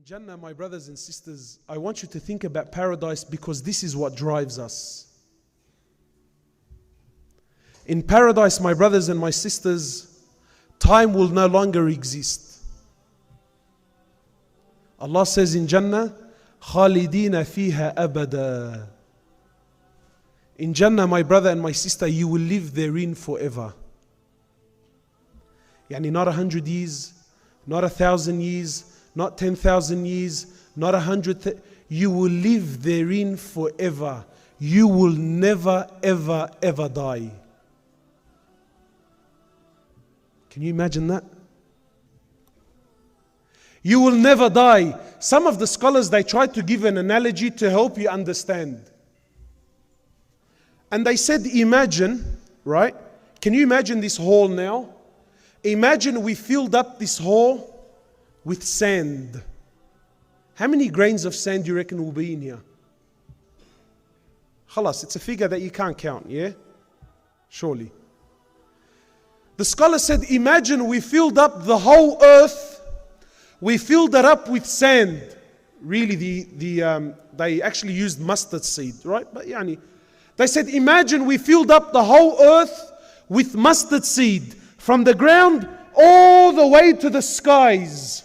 Jannah, my brothers and sisters, I want you to think about paradise because this is what drives us. In paradise, my brothers and my sisters, time will no longer exist. Allah says in Jannah, خَالِدِينَ فِيهَا أَبَدًا. In Jannah, my brother and my sister, you will live therein forever. Yani not 100 years, not 1,000 years, not 10,000 years, not 100. You will live therein forever. You will never, ever, ever die. Can you imagine that? You will never die. Some of the scholars, they try to give an analogy to help you understand. And they said, imagine, right? Can you imagine this hall now? Imagine we filled up this hall with sand. How many grains of sand do you reckon will be in here? Khalas, it's a figure that you can't count, yeah? Surely. The scholar said, imagine we filled up the whole earth, we filled it up with sand. Really, they actually used mustard seed, right? But yani, they said, imagine we filled up the whole earth with mustard seed from the ground all the way to the skies.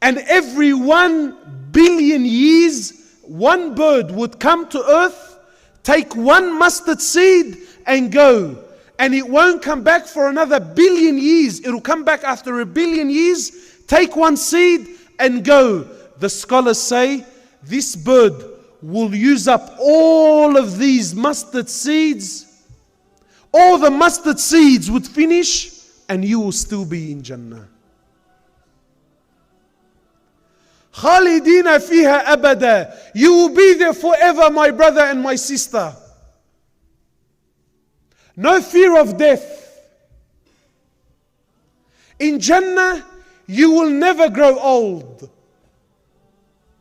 And every 1 billion years, one bird would come to earth, take one mustard seed and go. And it won't come back for another 1 billion years. It will come back after 1 billion years, take one seed and go. The scholars say this bird will use up all of these mustard seeds. All the mustard seeds would finish and you will still be in Jannah. خَالِدِينَ فِيهَا أَبَدًا. You will be there forever, my brother and my sister. No fear of death. In Jannah, you will never grow old.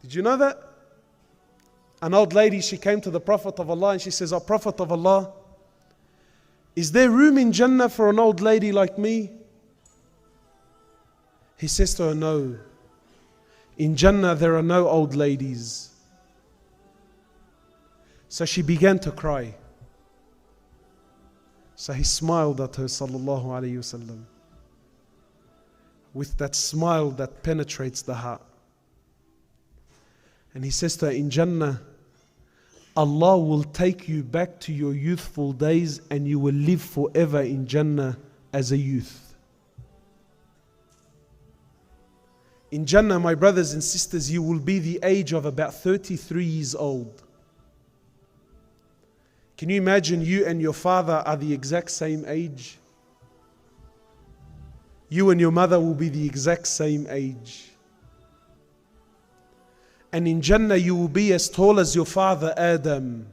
Did you know that? An old lady, she came to the Prophet of Allah and she says, "Oh Prophet of Allah, is there room in Jannah for an old lady like me?" He says to her, "No. In Jannah there are no old ladies." So she began to cry. So he smiled at her, sallallahu alayhi wasallam, with that smile that penetrates the heart. And he says to her, in Jannah, Allah will take you back to your youthful days and you will live forever in Jannah as a youth. In Jannah, my brothers and sisters, you will be the age of about 33 years old. Can you imagine you and your father are the exact same age? You and your mother will be the exact same age. And in Jannah you will be as tall as your father Adam,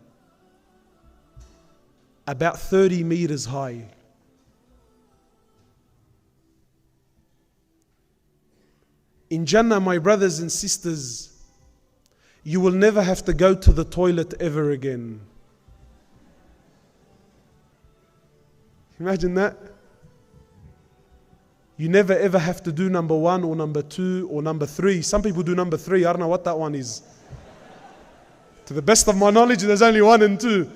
about 30 meters high. In Jannah, my brothers and sisters, you will never have to go to the toilet ever again. Imagine that. You never ever have to do number 1 or number 2 or number 3. Some people do number 3. I don't know what that one is. To the best of my knowledge, there's only 1 and 2.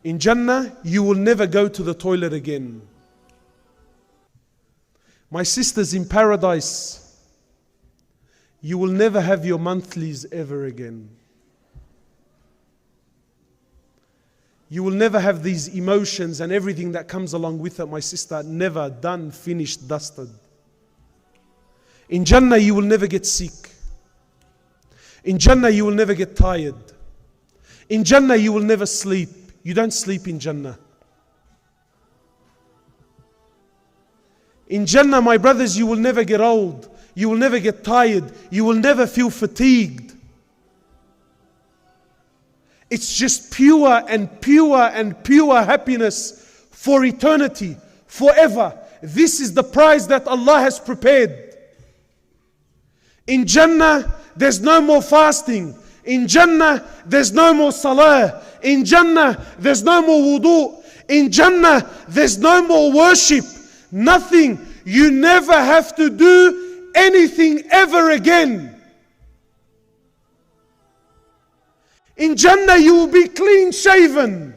In Jannah, you will never go to the toilet again. My sisters, in paradise, you will never have your monthlies ever again. You will never have these emotions and everything that comes along with it, my sister. Never. Done, finished, dusted. In Jannah, you will never get sick. In Jannah, you will never get tired. In Jannah, you will never sleep. You don't sleep in Jannah. In Jannah, my brothers, you will never get old. You will never get tired. You will never feel fatigued. It's just pure and pure and pure happiness for eternity, forever. This is the prize that Allah has prepared. In Jannah, there's no more fasting. In Jannah, there's no more salah. In Jannah, there's no more wudu. In Jannah, there's no more worship. Nothing. you never have to do anything ever again. In Jannah you will be clean shaven.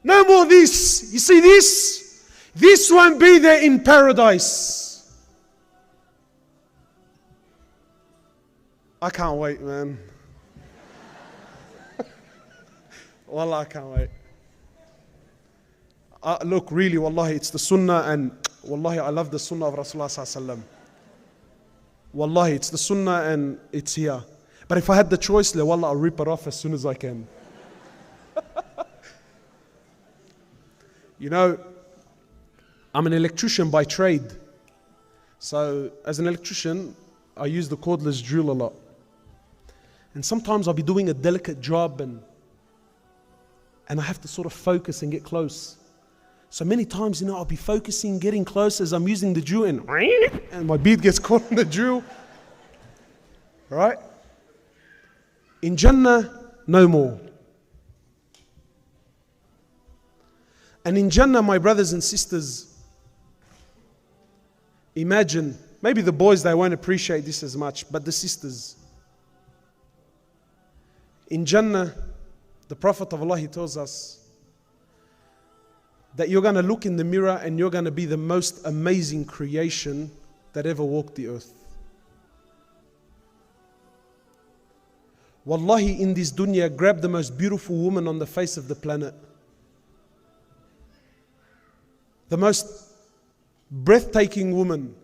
No more this. You see this? This won't be there in paradise. I can't wait, man. Wallah, I can't wait. Look, really, wallahi, it's the sunnah, and wallahi, I love the sunnah of Rasulullah sallallahu alaihi wasallam. Wallahi, it's the sunnah and it's here. But if I had the choice, wallah, I'll rip it off as soon as I can. You know, I'm an electrician by trade. So as an electrician, I use the cordless drill a lot. And sometimes I'll be doing a delicate job and I have to sort of focus and get close. So many times, I'll be focusing, getting close as I'm using the drill and my bead gets caught in the drill. Right? In Jannah, no more. And in Jannah, my brothers and sisters, imagine, maybe the boys, they won't appreciate this as much, but the sisters. In Jannah, the Prophet of Allah, he tells us that you're going to look in the mirror and you're going to be the most amazing creation that ever walked the earth. Wallahi, in this dunya, grab the most beautiful woman on the face of the planet. The most breathtaking woman.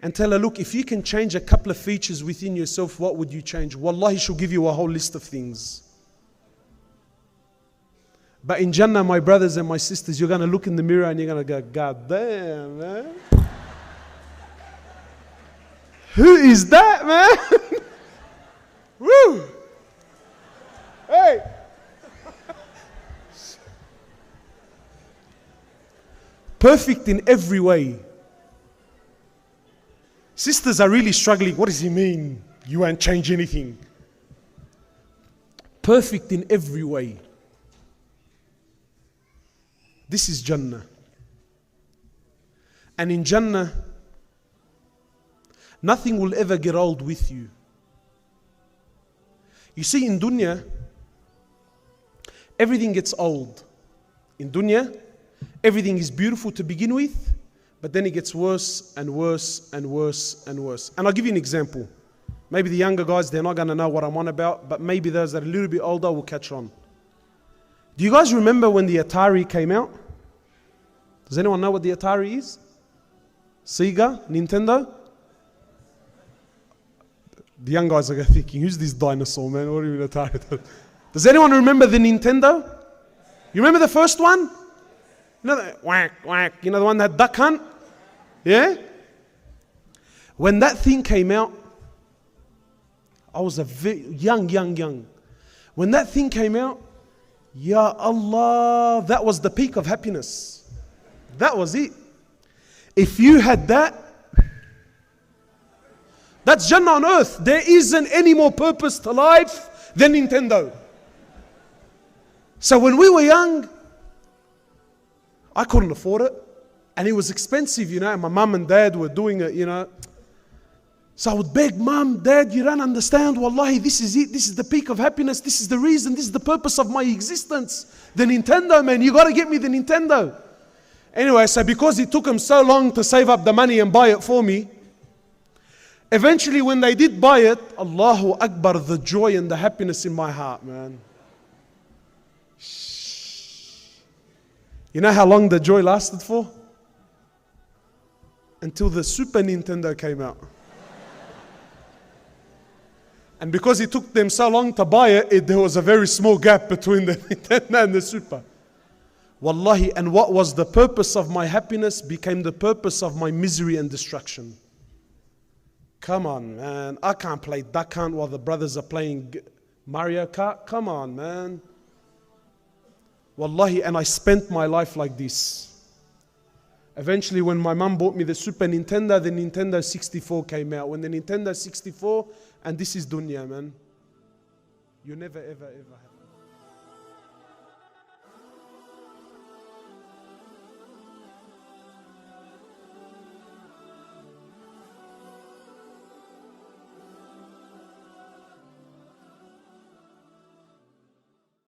And tell her, look, if you can change a couple of features within yourself, what would you change? Wallahi, she'll give you a whole list of things. But in Jannah, my brothers and my sisters, you're going to look in the mirror and you're going to go, God damn, man. Who is that, man? Woo! Hey! Perfect in every way. Sisters are really struggling. What does he mean? You won't change anything. Perfect in every way. This is Jannah. And in Jannah, nothing will ever get old with you. You see, in dunya, everything gets old. In dunya, everything is beautiful to begin with, but then it gets worse and worse and worse and worse. And I'll give you an example. Maybe the younger guys, they're not going to know what I'm on about, but maybe those that are a little bit older will catch on. Do you guys remember when the Atari came out? Does anyone know what the Atari is? Sega? Nintendo? The young guys are thinking, who's this dinosaur, man? What do you mean Atari? Does anyone remember the Nintendo? You remember the first one? You know the whack, whack, you know the one that duck hunt? Yeah? When that thing came out, I was a young. When that thing came out, Ya Allah, that was the peak of happiness. That was it. If you had that, that's Jannah on earth. There isn't any more purpose to life than Nintendo. So when we were young, I couldn't afford it. And it was expensive, and my mum and dad were doing it, So I would beg, Mum, Dad, you don't understand. Wallahi, this is it. This is the peak of happiness. This is the reason. This is the purpose of my existence. The Nintendo, man. You got to get me the Nintendo. Anyway, so because it took them so long to save up the money and buy it for me, eventually when they did buy it, Allahu Akbar, the joy and the happiness in my heart, man. You know how long the joy lasted for? Until the Super Nintendo came out. And because it took them so long to buy it, there was a very small gap between the Nintendo and the Super. Wallahi, and what was the purpose of my happiness became the purpose of my misery and destruction. Come on, man. I can't play Duck Hunt while the brothers are playing Mario Kart. Come on, man. Wallahi, and I spent my life like this. Eventually, when my mum bought me the Super Nintendo, the Nintendo 64 came out. When the Nintendo 64, and this is dunya, man. You never, ever, ever have.